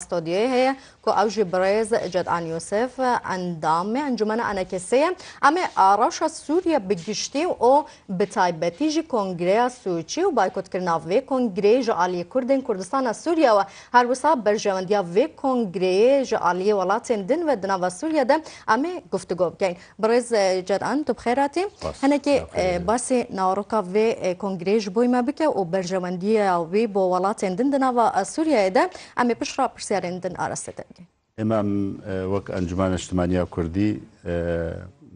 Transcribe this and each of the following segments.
استوديوی هي کو اوج برز جد ان يوسف اندام انجمن انا كسيه اما اراش سوريا بگشتي او بتايبتي جي كونغريا سوچي و بايكوت كرنا في كونغري جالي كردن كردستان سوريا و هر وسا برجونديا في كونغري جالي ولاتن دن ودنا سوريا ده اما گفتگو بكين برز جد ان تو بخيراتي هنكي باسي ناروكا في كونغري جبوي ما بك و برجونديا وي بو ولاتن دن دنا سوريا ده اما بشرا سيارندن أرسلت إمام وك أنجمان اجتماعية كردي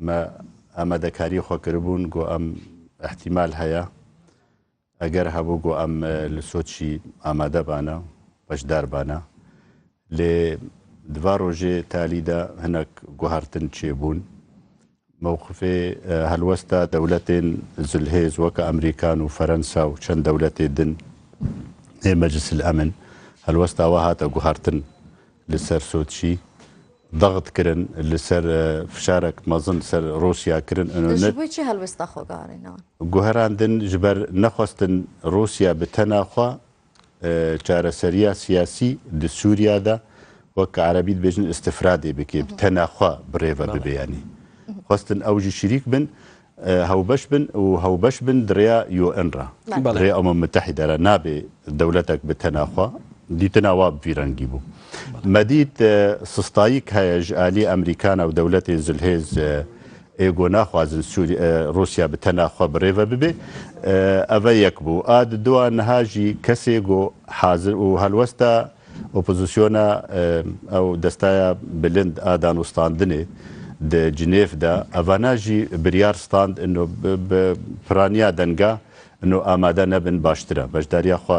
ما أمد كاري خكربون جو أم احتمال هيا أجر هبو جو أم لسوتشي أمد بانا بجدار بانا لدواروجي تاليدا هناك جوهرتن تشيبون موقفي هلوستا دولتين زلهيز وك أمريكان وفرنسا وشن دولتين دن مجلس الأمن هلوستا وهات جوهرتن لسر سوتشي ضغط كرن لسر فشارك ما ظن سر روسيا كرن انه جبويتشي هلوستا خو قارينا جوهران دن جبر نخستن روسيا بتناخوا چارەسەریە سیاسی د سووریا دا وەک عەرەبیت بێژن استفرادێ بکێ بتەناخوا بڕێڤە ببێیانی خواستن ئەوژی شریک بن هەوبەش بن و هەوبەش بن درێیا UN ڕا درێ ئەمم متحیدە را نابێ دەولەتێک بتەناخوا دیتناوا بڤیرەنگی بوو مەدیت سستاییک هەیە ژ ئالی ئەمریکانە و دەولەتێ زلهێز ئێگۆ ناخوازن رووسیا بتەناخوا بڕێڤە ببێ ئەvە یەک بوو ئاد دووە نەهاژی کەسێگۆ حازر و هەلوەستا ئۆپۆزیسیۆنە ئەو دەستایە بلند ئادان وستاندنێ د جنێفدا ئەڤاناژی بریار ستاند پرانیا دەنگا انه ئامادە نەبن باشترە بەشداریە خوا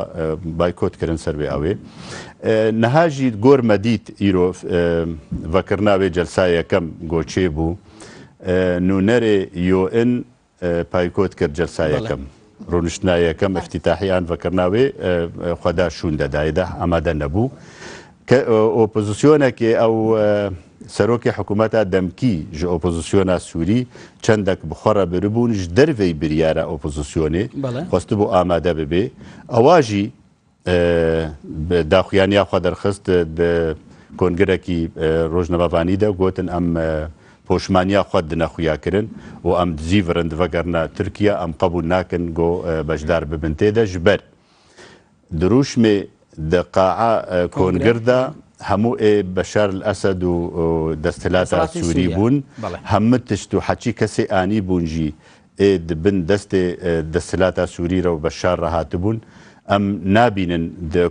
بایکۆتکردن سەر بێ ئەوێ نەهاژی گۆر مەدیت ئیرۆ ڤەکردناوێ جەلسا یەکەم گۆچێ بوو نونەرێ UN پایکۆت کرد جەلسا یەکەم ڕۆنشتنا یەکەم افتتاحیان ڤەکردناوێ خۆدا شوون دەدایدا ئامادە نەبوو کە ئۆپۆزیسیۆنێکی ئەو سەرۆکی حکوومەتە دەمکی ژ ئۆپۆزیسیۆنا سووری چەندێک بخۆڕە بربوون ژ دەرvەی بریارە ئۆپۆزیسیۆنێ خۆست بۆ ئامادە ببێ ئەواژی داخوایانیا خوا دەرخست کۆنگرێکی ڕۆژنەبەڤانیدا گوتن ئەم پۆشمانیا خوا دنەخویاکردن و ئەم دزیڤرن ڤەگەرنە تورکیا ئەم قبول ناکن گۆ بەشدار ببن تێدا ژ بەر دروشمێ د قاعە کۆنگردا هەموو بەشار الئەسەد و دەستهلاتا سووری بوون هەموو تشت و حەچی کەسێ ئانی بوونژی دبن دەستێ دەستهلاتا سووریرە و بەشار ڕەهات بوون ئەم نابینن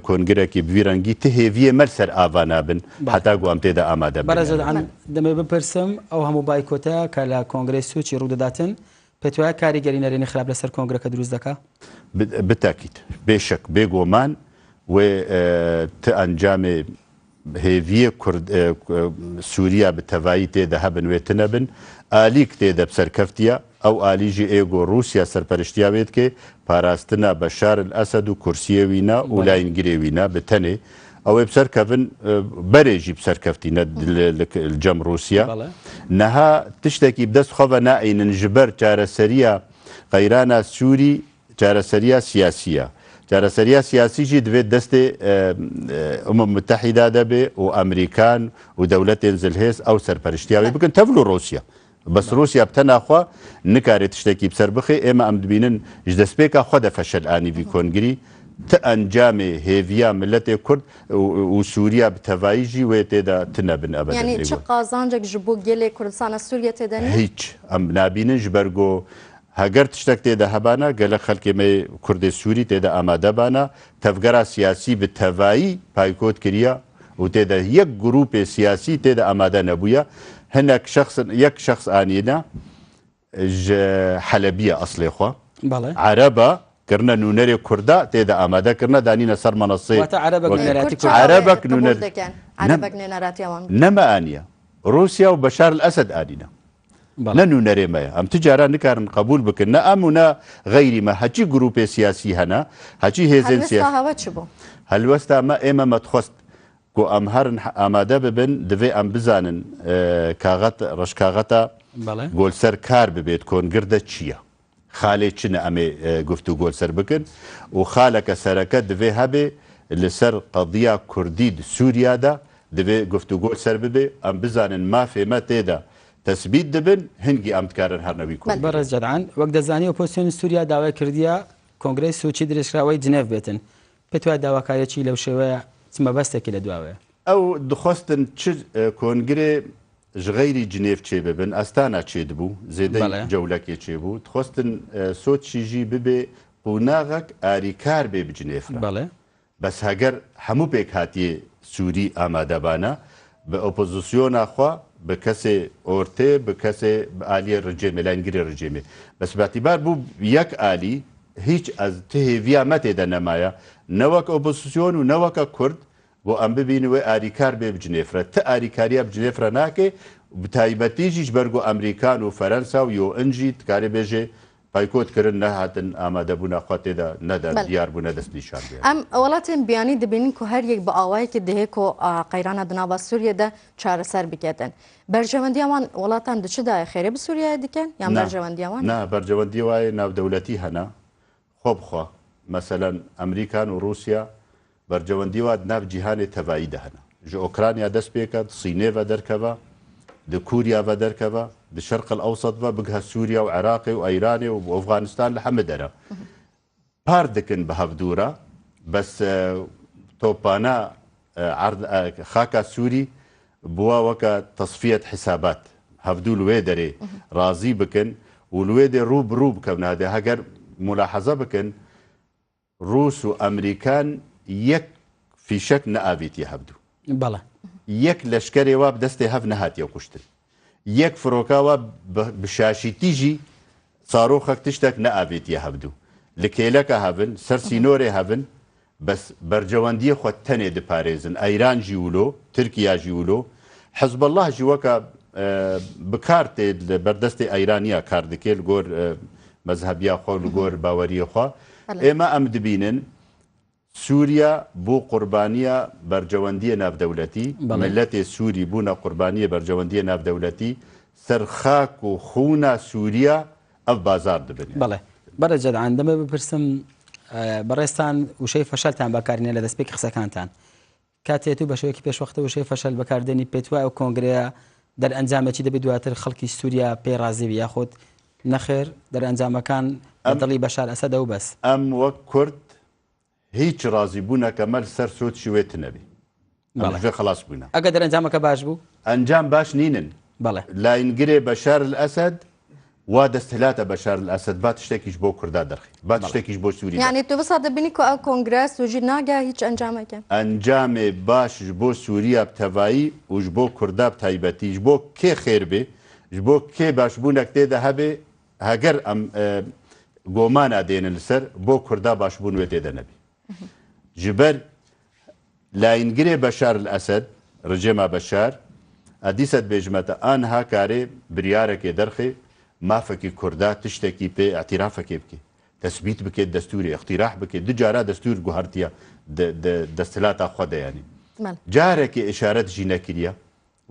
کۆنگرێکی بڤیرەنگی تهێڤیە مەل سەر ئاوا نابن هەتا گوام تێدا ئامادە بەرەزەدان دەمێ بپرسم ئەو هەموو بایکۆتە کە لە کۆنگرەی سوچی ڕوودەداتن پێت وایە کاریگەری نەرێنی خراپ لەسەر کۆنگرەکە دروست دەکات بتاکیت بێشک بێگۆمان وێ ت ئەنجامێ هێڤیە سووریا بتەڤایی تێدا هەبن وێتە نەبن ئالیک تێدە بسەرکەفتیە ئەو ئالیژی ئێگۆ رووسیا سەرپەرشتیاوێت کێ پاراستنە بەشار الئەسەد و کورسیەوینا و لاینگرێوینا بتەنێ ئەوێ بسەرکەڤن بەرێژی بسەرکەفتینە جەم رووسیا نەها تشتێکی بدەست خۆڤە نائینن ji ber چارەسەریە قەیرانە سووری چارەسەریە سیاسیە چارەسەریە سیاسیژی دەبێت دەستێ ئەمم متحیدا دەبێ و ئەمریکان و دەولەتێن زلهێز ئەو سەرپەرشتیاوێ بکەن تەڤل و رووسیا بەس رووسیا بتەناخوا نکارێت تشتێکی بسەر بخێ ئێمە ئەم دبینن ژ دەستپێکە خۆ دەفەشەل ئانیڤی کۆنگری ت ئەنجامێ هێڤیا ملەتێ کورد و سووریا بتەڤاییژی وێ تێدا تنەبن ئەبەدەن یعنی چ قازانجێک ji بۆ gelê کوردستانە سووریا تێدەنێ هیچ ئەم نابینن ژ بەرگۆ هەگەر تشتێک تێدا هەبانە گەلە خەڵکێمە کوردی سووری تێدا ئامادەبانە تەڤگەرا سیاسی بتەڤایی پایکۆت کریە و تێدا یەک گروپێ سیاسی تێدا ئامادە نەبووە هەنێک یەک شخص ئانینا حەلەبیە ئەسڵێ خوا عەرەبە کردنە نونەرێ کووردا تێدا ئامادەکردنە دانینە سەر مەنەسەی عەرەبەک نەمە ئانیە رووسیا و بەشار الئەسەد ئانینە نە نونەرێمەیە ئەم تجارە نکارن قبول بکن نە ئەم و نە غەیریمە هەچی گروپێ سیاسی هەنا هەچی هێزن هەلوەستا مە ئێمە مەتخۆست گۆ ئەم هەرن ئامادە ببن دەبێ ئەم بزانن ڕەشکاغەتە گۆلسەر کار ببێت کۆنگردە چییە خالێ چنە ئەمێ گفتوگۆ سەر بکن و خالەکە سەرەکە دەبێ هەبێ لەسەر قەضیە کوردی سووریادا دەبێ گفتوگۆ سەر ببێ ئەم بزانن مافێمە تێدا تەسبیت دەبن هەنگی ئەمتکارن هەرنەوی کورد بەڕێز جەدعان وەک دەزانی ئۆپۆزیسیۆنی سووریا داوای کردیە کۆنگرەی سوچی درێژراوەی جنێڤ بێتن پێت وایە داواکاریەکی لەو شێوەیە چمەبەستێکی لە دواوەیە ئەو دخواستن چ کۆنگرێ ژغەیری جنێڤ چێ ببن ئەستانە چێ دەبوو زێدەی جەولەکێ چێ بوو دخواستن سۆچیژی ببێ قوناغک ئاریکار بێ بجنێفرا بەڵێ بەس هەگەر هەموو پێک هاتیە سووری ئامادەبانە بە ئۆپۆزیسیۆنا خوا بە کەسێ ئۆرتێ بە کەسێ ئالیە ڕجێمێ لاینگری ڕجێمێ بەس باتیبار بوو یەک ئالی هیچ ئەز تهێڤیا مەتێدا نەمایە نەوەک ئۆپۆزیسیۆن و نەوەکە کورد بۆ ئەم ببینەوە ئاریکار بێ بجنێفرە تە ئاریکاریە بجنێفرە ناکێ بتایبەتیژیش بەرگۆ ئەمریکان و فەرەنسا و یۆ ئەنجی تکارێ بێژێ پایکۆتکردن نەهاتن ئامادەبوونا خوا تێدا نەدا دیار بوو نەدەست نیشان بێ ئەم وڵاتên بیانی دەبینین کو هەر یەک بە ئاوایەکی دەهەیە کۆ قەیرانە دناوا سووریەدا چارەسەر بکێتن بەرژەوەندیاوان وڵاتان دچدایە خێرە بە سووریای دکەن یان بەرژەوەندیاوان نا بەرژەوەندی وایە ناودەوڵەتی هەنا خۆبخوا مەسەلەن ئەمریکان و رووسیا بەرژەوەندی وات ناو جیهانێ تەڤایی دەهەنا ژە ئۆکرانیا دەست پێکات سینێڤە دەرکەوە د کوریاڤە دەرکەوە د شەرق الأوسطڤە بگهە سووریا و عێراقی و ئەیرانێ و ئەفغانستان لە هەمە دەرە پار دکن بە هەفتوورە بەس تۆپانە خاکە سووری بووە وەکە تەصفیەت حسابات هەفتوو لێ دەرێ ڕازی بکن و لێ دێ ڕوو بڕوو بکەونە دێ هەگەر ملاحەزە بکن رووس و ئەمریکان یەک فیشەک نەئاوێتی هەفتوو بەڵێ یەک لەشکرێ وا دەستی هەف نەهاتیە کوشتن یەک فرۆکاوە بشاشی تیژی سارۆخەک تشتێک نەئاوێتیە هەفتوو لە کێلەکە هەبن سەر سینۆرێ هەبن بەس بەرجەوەندیە خۆ تەنێ دپارێزن ئەیران ژیولۆ تورکیا ژیولۆ حەزب الله ژی وەکە بکارتێ لە بەردەستی ئەیرانیا کار دەکێت گۆر مەزهەبیا خۆ و گۆر باوەریە خوا ئێمە ئەم دبینن سووریا بۆ قوربانیە بەرجەوەندیە ناودەولەتی ملەتێ سووری بوونە قوربانیە بەرجەوەندیە ناودەولەتی سەرخاک و خوونە سووریا ئەف بازار دەبن بەڵێ بەرە جەدعان دەمە بپرسم بەڕێستان وشەی فەشەلتان بەکارینە لە دەستپێکی قسەکانتان کاتێت و بە شێوەیەکی پێشوەختە وشەی فەشەل بەکاردێنی پێت وایە و کۆنگرەیە دەرئەنجامێکی دەبێت دواتر خەڵکی سووریا پێی ڕازیوی یاخۆت نەخێر دەرئەنجامەکان دڵی بەشار ئەسەدە و بەس ئەم وەک کورد هیچ ڕازی بوونەکە مەل سەر سۆت شوێت نەبی خلاص بووینە ئەگە دەرەنجامەکە باش بوو ئەنجام باش نینن بەڵێ لاینگرێ بەشار الئەسەد وا دەستهلاتە بەشار الئەسەد با تشتێکیش بۆ کووردا دەرخی با تشتێکیش بۆ سووری یعنی تو بسا دەبینی کە ئەو کۆنگرە سوژی ناگە هیچ ئەنجامەکە ئەنجامێ باشش بۆ سووریا بتەڤایی وش بۆ کووردا تایبەتیش بۆ کێ خێر بێ ژ بۆ کێ باشبوونەک تێدا هەبێ هەگەر ئەم گۆمانە دێنن لەسەر بۆ کووردا باشبوون وێ تێدا نەبی جبر لاینگرێ بەشار الئەسەد ڕژێما بەشار ئەدیسەت بێژمەتە ئانها کارێ بریارێکێ دەرخێ مافەکی کووردا تشتێکی پێ ئەتیرافەکێ بکێ تەسبیت بکێت دەستوری اختیراح بکێت دو جارە دەستور گوهەرتیە دەستهلاتا خۆ دەیانی جارێکی ئشارەت ژی نەکریە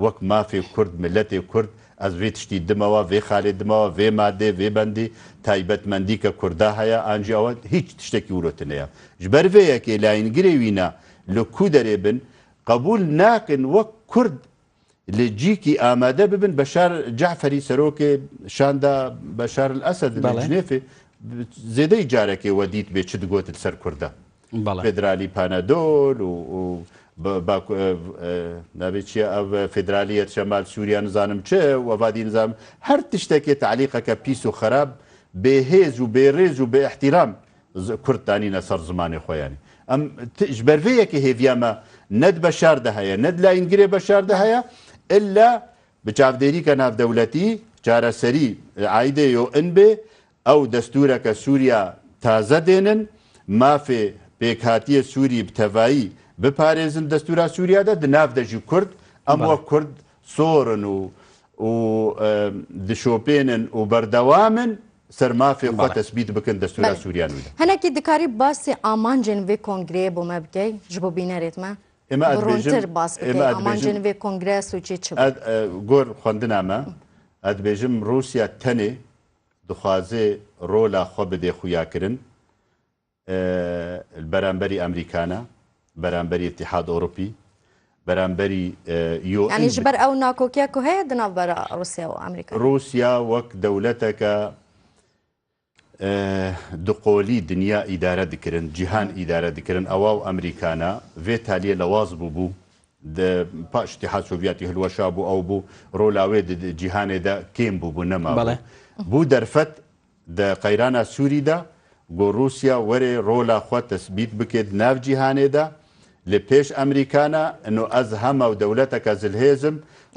وەک مافێ کورد ملەتێ کورد ئەس vê tiştî dimewa vê xalê dimewa vê madê vê bendê taybetmendî ke Kurda heye ancî ew hiç tiştekî wîrotin heye ji ber vê yekê layîngirê wîna li ku derê bin qebûl nakin wek Kurd li cîkî amade bibin Beşar Ceferî serokê şanda Beşar el-Esed li Cinêfê zêdeyî carekê we dît bê çi digotin ser Kurda federalî panedol û نابێت چیە ئەو فدرالیەت شەمال سووریا نزانم چ وەڤادی نزانم هەر تشتێکێ تعلیقەکە پیس و خراپ بێهێز و بێڕێز و بێ احتیرام کوردتانینە سەر زمانی خۆیانی ئەم ji ber vê yekê hêviya me ned beşar de heye ned layîngirê beşar de heye illa bi çavdêrîka navdewletî çareserî aîdê yo in bê ew destûreke Sûriya taze dênin mafê pêkhatiye Sûrî bi tevayî بپارێزن دەستورا سووریادا دناو دەژی کورد ئەم وە کورد سۆرن و دشۆپێنن و بەردەوامن سەرمافێ خۆ تەسبیت بکەن دەستورا سووریان ودا هەنێکی دکاری باسی ئامانجێن vê کۆنگرەیە بۆ me بکەی ji bo bînerêtme ڕۆنتر باس بکەی ئامانجێن vê کۆنگرەیە سوچی چ گۆر خوێندنا me ئەدبێژم رووسیا تەنێ دixwazê rola xwe bidê xuyakirin بەرامبەری ئەمریکانە بەرامبەری اتحاد ئۆڕۆپی بەرامبەری يعني جبر او ناكوكيا كوهي دنابر روسيا وامريكا روسيا وەک دەولەتەکە دقۆلی دنیا ئیدارە دکردن جیهان ئیدارە دکردن ئەوە و ئەمریکانە vê taliye lewaz bû paş İttihat Sovyetî hilweşa bû ew bû rolavê di cîhanê de kêm bû nema bû derfet di qeyrana Sûrî de got Rusya were rola xwe tespît bike di nav cîhanê de li pêş Emerîkana ino ez hema dewleteka zilhêzim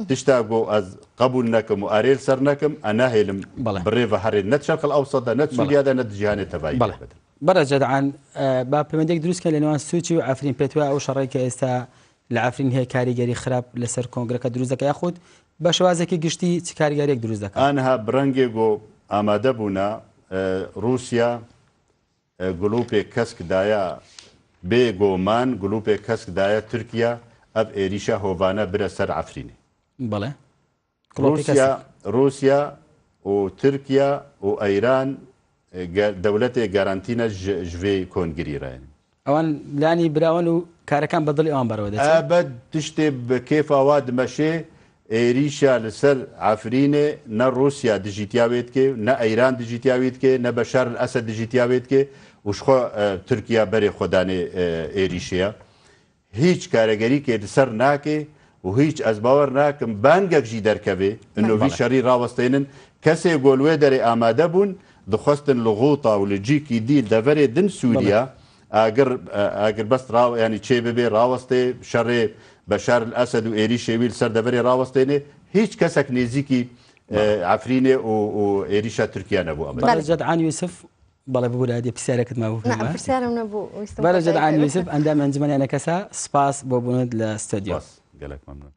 tişta got ez qebûl nekim û erêl ser nekim e nehêlim bi rêve herê net Şerqil Ewseda net Sûriya de net di cîhanê tevayî bedin. بەرە جەدعان با پەیوەندێک دروستکە لە نێوان سوچی و ئەفرین پێت وایە ئەو شەڕێکە ئێستا لە ئەفرین هەیە کاریگەری خراپ لەسەر کۆنگرەکە دروست دەکە یاخود بە شێوازێکی گشتی چ کاریگەریەک دروست دەکات ئەنها بڕەنگێ گۆ ئامادە بوونە رووسیا گلوپێک کەسکدایە بێ گۆمان گلوپێک کەسکدایە تورکیا ئەف ئێریشە هۆڤانە برە سەر ئەفرینێ بەڵێ رووسیا و تورکیا و ئەیران دەولەتێک گارانتینە ژێ کۆنگری ڕێن ئەوان لانی براون و کارەکان بەدڵی ئەوان بەرەوە دەچێت بە تشتێ بە کێفاوا دمەشێ ئێریشە لەسەر ئافرینێ نە رووسیا دژیتیاوێت کێ نە ئەیران دژیتیاوێت کێ نە بەشار ئەسە دژیتیاوێت کێ وشخۆ تورکیا بەرێ خۆدانێ ئێریشەیە هیچ کارەگەری کێ لەسەر ناکێ و هیچ ئەس باوەڕ ناکەم بانگەکژی دەرکەوێ ئنۆڤی شەڕی ڕاوەستێنن کەسێ گۆلوێ دەرێ ئامادە بوون دخواستن لە غوڵتا و لە جیکی دیل دەڤەرێ دن سووریا ئاگر بەست ینی چێ ببێ ڕاوەستێ شەڕێ بەشار ئەسەد و ئێری شێویل سەر دەبەرێ ڕاوەستێنێ هیچ کەسێک نێزیکی ئەفرینێ و ئێریشە تورکیا نەبوو ئەمە جەدعان یوسف بەڵێ ببوورادی پرسیارێکت مابوو بەرە جەدعان یوسف ئەندام ئەنجومەنیانە کەسە سپاس بۆ بوونت لە ستۆدیۆ گەلێک مەمنون.